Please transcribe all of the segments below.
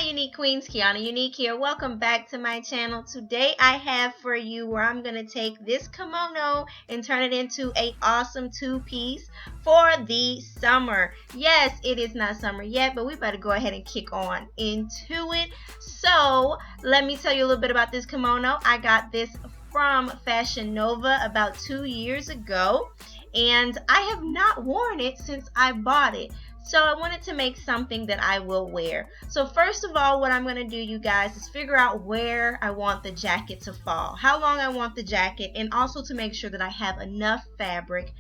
Unique Queens, Kiana Unique here. Welcome back to my channel. Today I have for you where I'm going to take this kimono and turn it into an awesome two-piece for the summer. Yes, it is not summer yet, but we better go ahead and kick on into it. So let me tell you a little bit about this kimono. I got this from Fashion Nova about 2 years ago, and I have not worn it since I bought it. So I wanted to make something that I will wear. So first of all, what I'm going to do, you guys, is figure out where I want the jacket to fall, how long I want the jacket, and also to make sure that I have enough fabric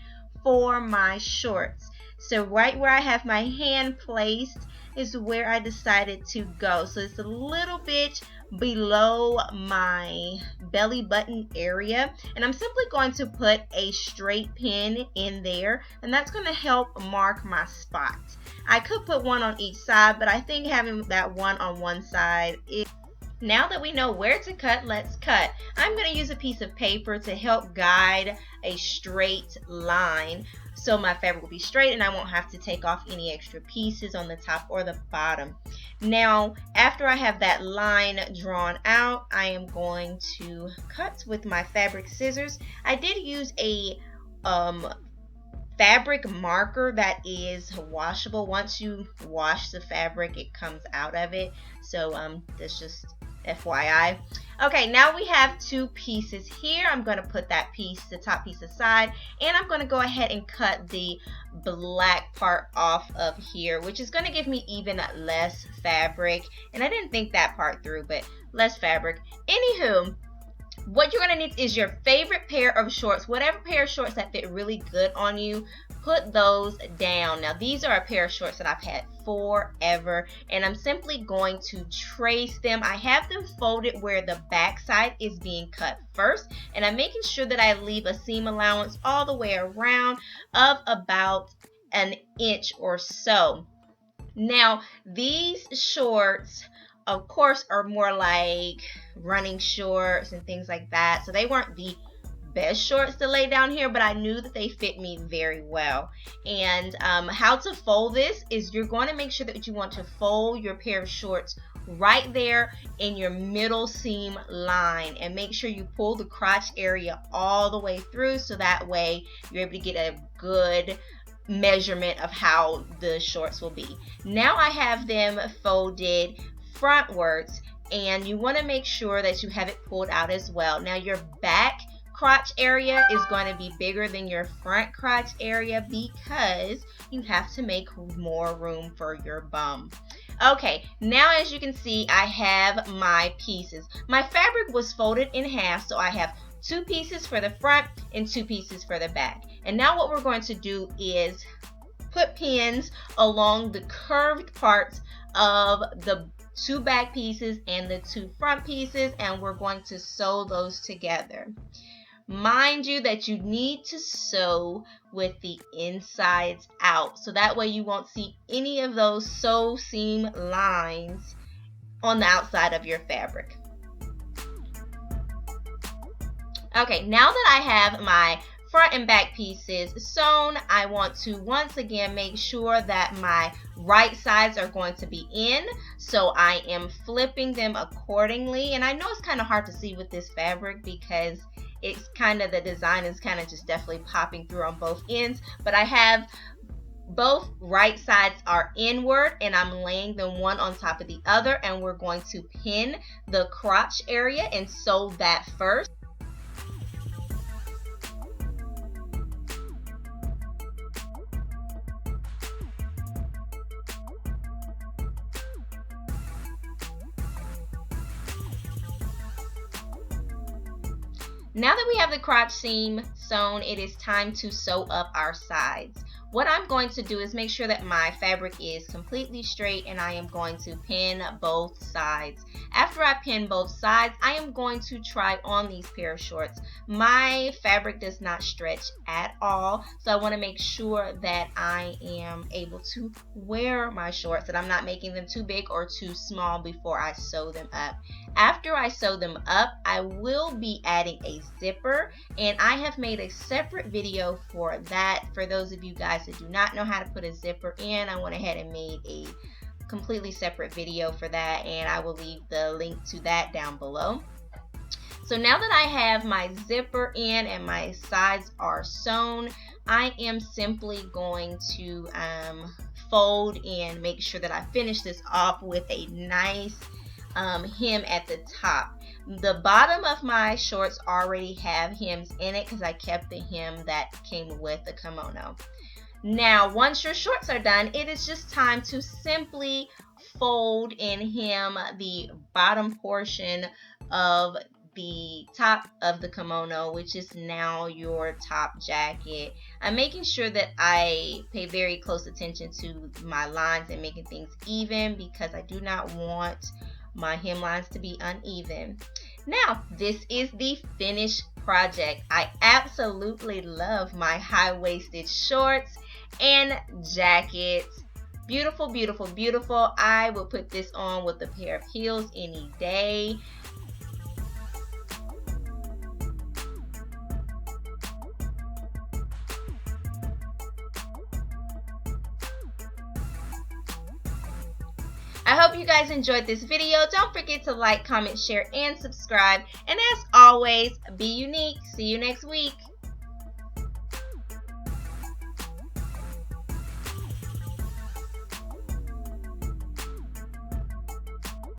for my shorts. So right where I have my hand placed is where I decided to go. So it's a little bit below my belly button area, and I'm simply going to put a straight pin in there, and that's going to help mark my spot. I could put one on each side, but I think having that one on one side is... Now that we know where to cut, let's cut. I'm going to use a piece of paper to help guide a straight line so my fabric will be straight and I won't have to take off any extra pieces on the top or the bottom. Now, after I have that line drawn out, I am going to cut with my fabric scissors. I did use a fabric marker that is washable. Once you wash the fabric, it comes out of it. So that's just FYI. Okay, now we have two pieces here. I'm going to put that piece, the top piece aside, and I'm going to go ahead and cut the black part off of here, which is going to give me even less fabric. And I didn't think that part through, but less fabric. Anywho, what you're going to need is your favorite pair of shorts. Whatever pair of shorts that fit really good on you, put those down. Now, these are a pair of shorts that I've had forever, and I'm simply going to trace them. I have them folded where the back side is being cut first, and I'm making sure that I leave a seam allowance all the way around of about an inch or so. Now, these shorts, of course, are more like running shorts and things like that, so they weren't the best shorts to lay down here, but I knew that they fit me very well. And how to fold this is you're going to make sure that you want to fold your pair of shorts right there in your middle seam line, and make sure you pull the crotch area all the way through, so that way you're able to get a good measurement of how the shorts will be. Now I have them folded frontwards, and you want to make sure that you have it pulled out as well. Now your back crotch area is going to be bigger than your front crotch area because you have to make more room for your bum. Okay, now as you can see, I have my pieces. My fabric was folded in half, so I have two pieces for the front and two pieces for the back. And now what we're going to do is put pins along the curved parts of the two back pieces and the two front pieces, and we're going to sew those together. Mind you that you need to sew with the insides out, so that way you won't see any of those sew seam lines on the outside of your fabric. Okay, now that I have my front and back pieces sewn, I want to once again make sure that my right sides are going to be in, so I am flipping them accordingly. And I know it's kind of hard to see with this fabric because it's kind of, the design is kind of just definitely popping through on both ends, but I have both right sides are inward, and I'm laying them one on top of the other, and we're going to pin the crotch area and sew that first. Now that we have the crotch seam sewn, it is time to sew up our sides. What I'm going to do is make sure that my fabric is completely straight, and I am going to pin both sides. After I pin both sides, I am going to try on these pair of shorts. My fabric does not stretch at all, so I want to make sure that I am able to wear my shorts, that I'm not making them too big or too small before I sew them up. After I sew them up, I will be adding a zipper, and I have made a separate video for that. For those of you guys that do not know how to put a zipper in, I went ahead and made a completely separate video for that, and I will leave the link to that down below. So now that I have my zipper in and my sides are sewn, I am simply going to fold and make sure that I finish this off with a nice hem at the top. The bottom of my shorts already have hems in it because I kept the hem that came with the kimono. Now, once your shorts are done, it is just time to simply fold and hem the bottom portion of the top of the kimono, which is now your top jacket. I'm making sure that I pay very close attention to my lines and making things even because I do not want my hemlines to be uneven. Now, this is the finished project. I absolutely love my high-waisted shorts and jackets. Beautiful, beautiful, beautiful. I would put this on with a pair of heels any day. I hope you guys enjoyed this video. Don't forget to like, comment, share, and subscribe. And as always, be unique. See you next week.